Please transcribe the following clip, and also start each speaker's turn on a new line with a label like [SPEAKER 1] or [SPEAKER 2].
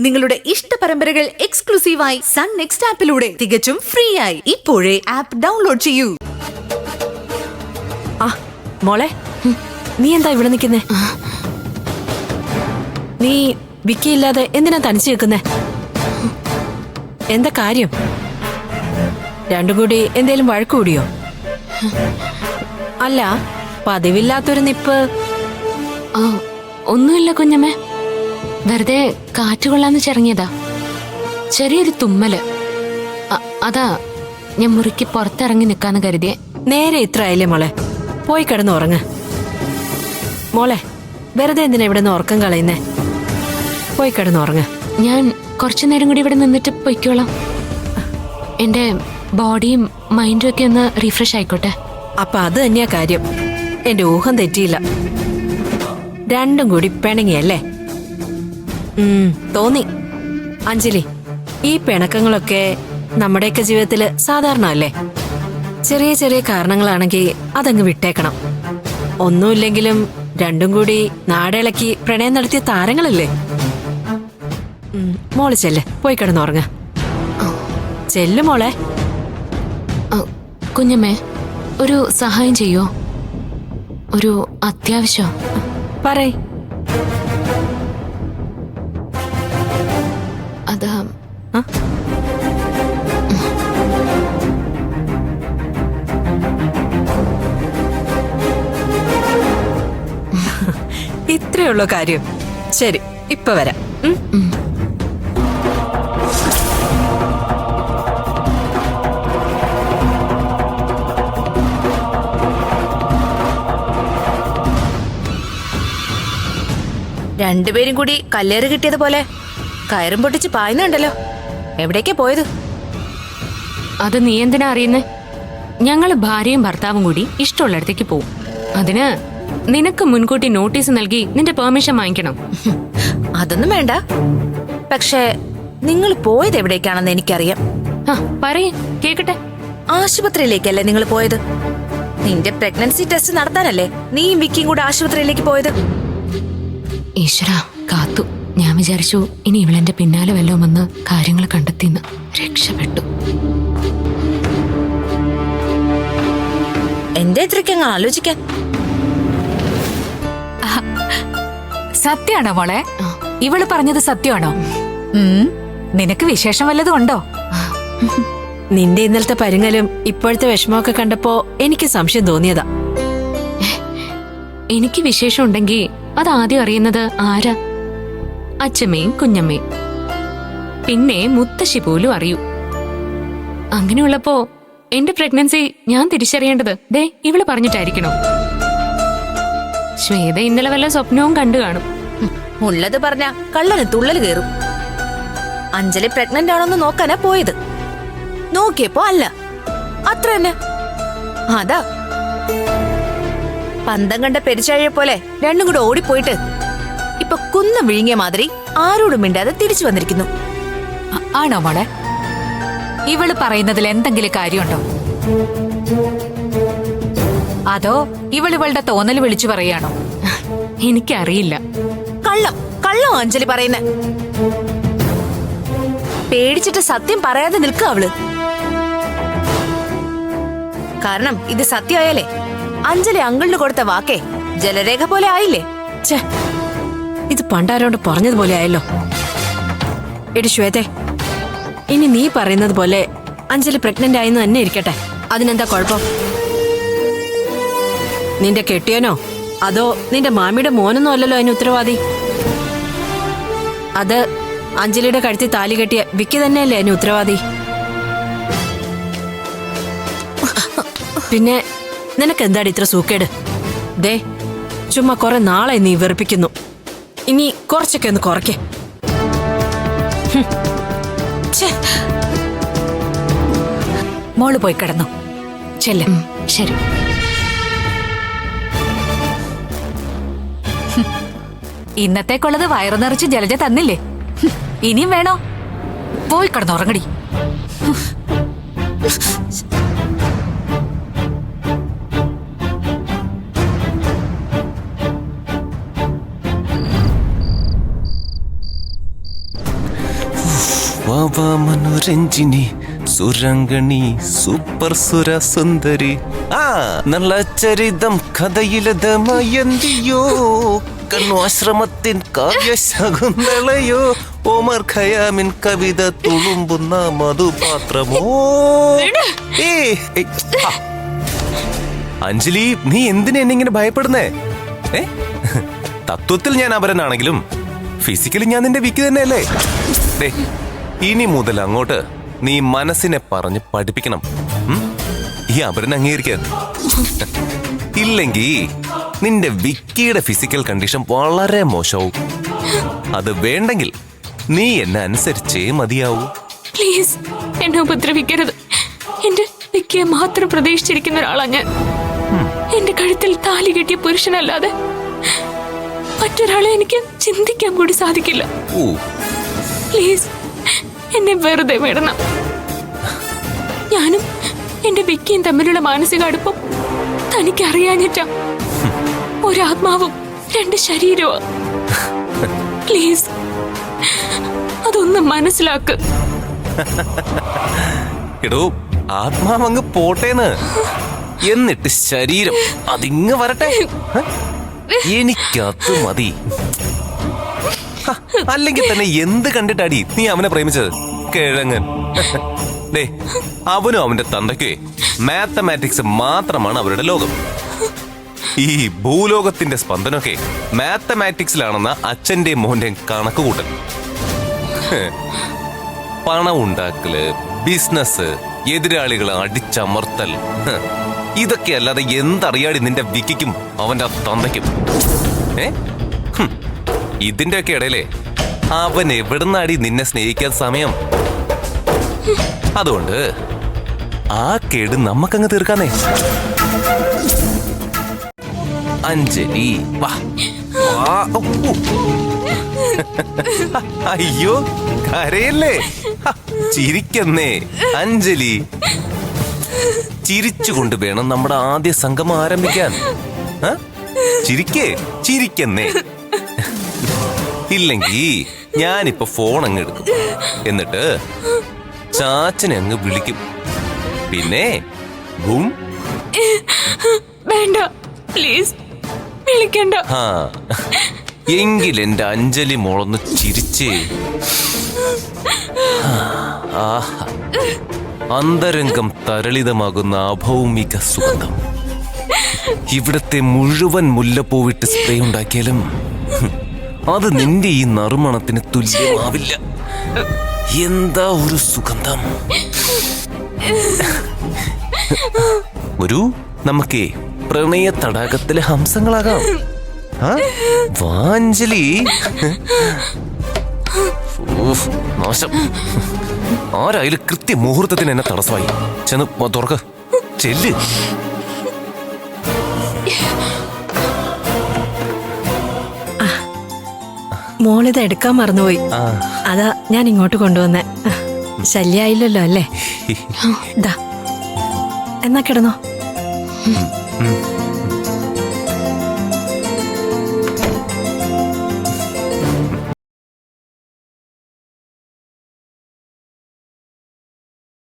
[SPEAKER 1] നിങ്ങളുടെ ഇഷ്ട പരമ്പരകൾ എക്സ്ക്ലൂസീവായി സൺ നെക്സ്റ്റ് ആപ്പിലൂടെ തികച്ചും ഫ്രീ ആയി ഇപ്പോഴേ ആപ്പ് ഡൗൺലോഡ് ചെയ്യൂ.
[SPEAKER 2] മോളെ, നീ എന്താ ഇവിടെ നിൽക്കുന്നേ? നീ വിക്കിയില്ലാതെ എന്തിനാ തനിച്ചു നിൽക്കുന്നേ? എന്താ കാര്യം? രണ്ടും കൂടി എന്തേലും വഴക്ക് കൂടിയോ? അല്ല, പതിവില്ലാത്തൊരു നിപ്പ്.
[SPEAKER 3] ഒന്നുമില്ല കുഞ്ഞമ്മേ, വെറുതെ കാറ്റുകൊള്ളാന്ന് ചിറങ്ങിയതാ. ചെറിയൊരു തുമ്മല്. അതാ ഞാൻ മുറിക്ക് പുറത്തിറങ്ങി നിക്കാന്ന് കരുതിയേ.
[SPEAKER 2] നേരെ ഇത്ര ആയില്ലേ മോളെ, പോയി കിടന്ന് ഉറങ്ങ്. മോളെ, വെറുതെ എന്തിനാ ഇവിടെ നിന്ന് ഉറക്കം കളയുന്നേ? പോയി കിടന്ന് ഉറങ്ങ്.
[SPEAKER 3] ഞാൻ കുറച്ചു നേരം കൂടി ഇവിടെ നിന്നിട്ട് പൊയ്ക്കോളാം. എന്റെ ബോഡിയും മൈൻഡും ഒക്കെ ഒന്ന് റീഫ്രഷ് ആയിക്കോട്ടെ.
[SPEAKER 2] അപ്പൊ അത് തന്നെയാ കാര്യം. എന്റെ ഊഹം തെറ്റിയില്ല. രണ്ടും കൂടി പിണങ്ങിയല്ലേ? തോന്നി. അഞ്ജലി, ഈ പിണക്കങ്ങളൊക്കെ നമ്മുടെയൊക്കെ ജീവിതത്തില് സാധാരണ അല്ലേ? ചെറിയ ചെറിയ കാരണങ്ങളാണെങ്കിൽ അതങ്ങ് വിട്ടേക്കണം. ഒന്നുമില്ലെങ്കിലും രണ്ടും കൂടി നാടിളക്കി പ്രണയം നടത്തിയ താരങ്ങളല്ലേ? മോള് ചെല്ല്, പോയി കിടന്നുറങ്ങ. ചെല്ലു മോളെ.
[SPEAKER 3] കുഞ്ഞമ്മേ, ഒരു സഹായം ചെയ്യോ? ഒരു അത്യാവശ്യം.
[SPEAKER 2] പറയ്.
[SPEAKER 3] അതാ
[SPEAKER 2] ഇത്രയുള്ളൂ കാര്യം. ശരി, ഇപ്പൊ വരാം.
[SPEAKER 1] രണ്ടുപേരും കൂടി കല്ലേറ് കിട്ടിയതുപോലെ കയറും പൊട്ടിച്ച് പായുന്നുണ്ടല്ലോ. എവിടേക്കാ പോയത്?
[SPEAKER 3] അത് നീ എന്തിനാ അറിയുന്നേ? ഞങ്ങള് ഭാര്യയും ഭർത്താവും കൂടി ഇഷ്ടമുള്ളിടത്തേക്ക് പോവും. അതിന് നിനക്ക് മുൻകൂട്ടി നോട്ടീസ് നൽകി നിന്റെ പെർമിഷൻ വാങ്ങിക്കണം.
[SPEAKER 1] അതൊന്നും വേണ്ട. പക്ഷേ നിങ്ങൾ പോയത് എവിടേക്കാണെന്ന് എനിക്കറിയാം.
[SPEAKER 3] പറയ്, കേക്കട്ടെ.
[SPEAKER 1] ആശുപത്രിയിലേക്കല്ലേ നിങ്ങൾ പോയത്? നിന്റെ പ്രഗ്നൻസി ടെസ്റ്റ് നടത്താനല്ലേ നീയും വിക്കിയും കൂടെ ആശുപത്രിയിലേക്ക് പോയത്?
[SPEAKER 3] ഈശ്വര, കാത്തു. ഞാൻ വിചാരിച്ചു ഇനി ഇവളെന്റെ പിന്നാലെ വല്ലോ വന്ന് കാര്യങ്ങൾ കണ്ടെത്തിന്ന്. രക്ഷപ്പെട്ടു.
[SPEAKER 1] എന്റെ ഇത്രയ്ക്കങ്ങ് ആലോചിക്കാൻ.
[SPEAKER 4] സത്യാണോ മോളെ? ഇവള് പറഞ്ഞത് സത്യമാണോ? നിനക്ക് വിശേഷം വല്ലതും ഉണ്ടോ?
[SPEAKER 2] നിന്റെ ഇന്നലത്തെ പരുങ്ങലും ഇപ്പോഴത്തെ വിഷമമൊക്കെ കണ്ടപ്പോ എനിക്ക് സംശയം തോന്നിയതാ.
[SPEAKER 3] എനിക്ക് വിശേഷം ഉണ്ടെങ്കിൽ അതാദ്യം അറിയുന്നത് ആരാ? അച്ഛമ്മയും കുഞ്ഞമ്മയും, പിന്നെ മുത്തശ്ശി പോലും അറിയൂ. അങ്ങനെയുള്ളപ്പോ എന്റെ പ്രഗ്നൻസി ഞാൻ തിരിച്ചറിയേണ്ടത് ദേ ഇവള് പറഞ്ഞിട്ടായിരിക്കണോ? ശ്വേത ഇന്നലെ വല്ല സ്വപ്നവും കണ്ടു കാണും.
[SPEAKER 1] ഉള്ളത് പറഞ്ഞ കള്ളന് തുള്ളല് കയറും. അഞ്ജലി പ്രഗ്നന്റ് ആണോന്ന് നോക്കാനാ പോയത്. നോക്കിയപ്പോ അല്ല. അത്ര തന്നെ. അതാ പന്തം കണ്ട പെരിച്ചാഴിയെ പോലെ രണ്ടും കൂടെ ഓടിപ്പോയിട്ട് ഇപ്പൊ കുന്നം വിഴുങ്ങിയ മാതിരി ആരോടും മിണ്ടാതെ തിരിച്ചു വന്നിരിക്കുന്നു.
[SPEAKER 4] ആണോ മോളെ? ഇവള് പറയുന്നതിൽ എന്തെങ്കിലും കാര്യമുണ്ടോ? അതോ ഇവളുടെ തോന്നൽ വിളിച്ചു പറയാണോ?
[SPEAKER 3] എനിക്കറിയില്ല.
[SPEAKER 1] കള്ളം കള്ളം അഞ്ജലി പറയുന്ന. പേടിച്ചിട്ട് സത്യം പറയാതെ നിൽക്കുക അവള്. കാരണം ഇത് സത്യമായാലേ അഞ്ജലി അങ്കിളിന് കൊടുത്ത വാക്കേ ജലരേഖ പോലെ ആയില്ലേ?
[SPEAKER 2] ഇത് പണ്ടാരോണ്ട് പറഞ്ഞതുപോലെ ആയല്ലോ. എടി ശ്വേതേ, ഇനി നീ പറയുന്നത് പോലെ അഞ്ജലി പ്രഗ്നന്റ് ആയെന്ന് തന്നെ ഇരിക്കട്ടെ. അതിനെന്താ കുഴപ്പം? നിന്റെ കെട്ടിയനോ അതോ നിന്റെ മാമിയുടെ മോനൊന്നും അല്ലല്ലോ അതിന് ഉത്തരവാദി. അത് അഞ്ജലിയുടെ കഴുത്തിൽ താലി കെട്ടിയ വിക്കി തന്നെയല്ലേ അതിന് ഉത്തരവാദി. പിന്നെ നിനക്ക് എന്താടി ഇത്ര സൂക്കേട്? ദേ, ചുമ്മാ കുറെ നാളെ നീ വെറുപ്പിക്കുന്നു. ഇനി കുറച്ചൊക്കെ ഒന്ന് കുറയ്ക്കേ.
[SPEAKER 4] മോള് പോയി കിടന്നു ചെല്ല്.
[SPEAKER 3] ശരി.
[SPEAKER 4] ഇന്നത്തേക്കുള്ളത് വയറു നിറച്ച് ജലജ തന്നില്ലേ? ഇനിയും വേണോ? പോയി കിടന്നുറങ്ങടി.
[SPEAKER 5] വാവാ മനോരഞ്ജിനി സുരംഗണി സൂപ്പർ സുര സുന്ദരി ആ നല്ല ചരിതം കഥയിലതമയന്തിയോ കണ്ണു ആശ്രമത്തിൻ കാവ്യശകുന്തളയോ ഓമർ ഖയാമിൻ കവിത തുളുമ്പുന്ന മധുപാത്രമോ അഞ്ജലി, നീ എന്തിനാ എന്നെ ഇങ്ങനെ ഭയപ്പെടുന്നേ? തത്വത്തിൽ ഞാൻ അപരനാണെങ്കിലും ഫിസിക്കലി ഞാൻ നിന്റെ വിക്കി തന്നെയല്ലേ? ഇനി മുതൽ അങ്ങോട്ട് നീ മനസ്സിനെ പറഞ്ഞ് പഠിപ്പിക്കണം. ഈ അപരൻ അംഗീകരിക്കാൻ ഇല്ലെങ്കിൽ നിന്റെ വിക്കിയുടെ ഫിസിക്കൽ കണ്ടീഷൻ വളരെ മോശവും. അത് വേണ്ടെങ്കിൽ നീ എന്നെ അനുസരിച്ചേ മതിയാവൂ.
[SPEAKER 3] പ്ലീസ് എന്നെ ഉപദ്രവിക്കരുത്. എന്റെ വിക്കിയെ മാത്രം പ്രതീക്ഷിച്ചിരിക്കുന്ന ഒരാളാ ഞാൻ. എന്റെ കഴുത്തിൽ താലി കെട്ടിയ പുരുഷനല്ലാതെ മറ്റൊരാളെ എനിക്ക് ചിന്തിക്കാൻ കൂടി സാധിക്കില്ല. പ്ലീസ് എന്നെ വെറുതെ വിടണം. ഞാനും എന്റെ വിക്കിയും തമ്മിലുള്ള മാനസിക അടുപ്പം തനിക്കറിയാഞ്ഞിട്ടാ. ഒരാത്മാവും രണ്ട് ശരീരവും. പ്ലീസ് അതൊന്ന് മനസ്സിലാക്ക്.
[SPEAKER 5] എടോ, ആത്മാവങ്ങ് പോട്ടേന്ന്, എന്നിട്ട് ശരീരം അതിങ്ങ് വരട്ടെ. എനിക്കത് മതി. അല്ലെങ്കിൽ തന്നെ എന്ത് കണ്ടിട്ടാടി നീ അവനെ പ്രേമിച്ചത്? കിഴങ്ങൻ. അവനും അവന്റെ തന്തയ്ക്ക് മാത്തമാറ്റിക്സ് മാത്രമാണ് അവരുടെ ലോകം. ഈ ഭൂലോകത്തിന്റെ സ്പന്ദനമൊക്കെ മാത്തമാറ്റിക്സിലാണെന്ന അച്ഛന്റെയും മോന്റെയും കണക്കുകൂട്ടൽ. പണം ഉണ്ടാക്കല്, ബിസിനസ്, എതിരാളികളെ അടിച്ചമർത്തൽ, ഇതൊക്കെ അല്ലാതെ എന്തറിയാടി നിന്റെ വിക്കിക്കും അവന്റെ തന്തയ്ക്കും? ഇതിന്റെ ഒക്കെ ഇടയിലേ അവൻ എവിടുന്നാടി നിന്നെ സ്നേഹിക്കാൻ സമയം? അതുകൊണ്ട് ആ കേട് നമുക്കങ്ങ് തീർക്കാന്നേ. അഞ്ജലി വാ. അയ്യോ, കരയല്ലേ, ചിരിക്കുന്നേ അഞ്ജലി. ചിരിച്ചുകൊണ്ട് വേണം നമ്മുടെ ആദ്യ സംഗമം ആരംഭിക്കാൻ. ചിരിക്കുന്നേ. ഇല്ലെങ്കി ഞാനിപ്പോ ഫോൺ അങ്ങ് എടുക്കും, എന്നിട്ട് ചാച്ചനെ അങ്ങ് വിളിക്കും. പിന്നെ
[SPEAKER 3] വേണ്ട, പ്ലീസ് വിളിക്കണ്ട.
[SPEAKER 5] എങ്കിൽ എന്റെ അഞ്ജലി മോളൊന്ന് ചിരിച്ചേ. അന്തരംഗം തരളിതമാകുന്ന അഭൗമിക സുഗന്ധം. ഇവിടത്തെ മുഴുവൻ മുല്ലപ്പൂവിട്ട് സ്പ്രേ ഉണ്ടാക്കിയാലും അത് നിന്റെ ഈ നറുമണത്തിന് തുല്യമാവില്ല. എന്താ ഒരു സുഗന്ധം! നമുക്കേ പ്രണയ തടാകത്തിലെ ഹംസങ്ങളാകാം. വാഞ്ജലി. നാശം. ആരായാലും കൃത്യ മുഹൂർത്തത്തിന് എന്നെ തടസ്സമായി. ചെന്ന് തുറക്ക്, ചെല്ല്.
[SPEAKER 2] മോളിത് എടുക്കാൻ മറന്നുപോയി. അതാ ഞാൻ ഇങ്ങോട്ട് കൊണ്ടുവന്നേ. ശല്യായില്ലല്ലോ അല്ലേ? എന്നാ കിടന്നോ.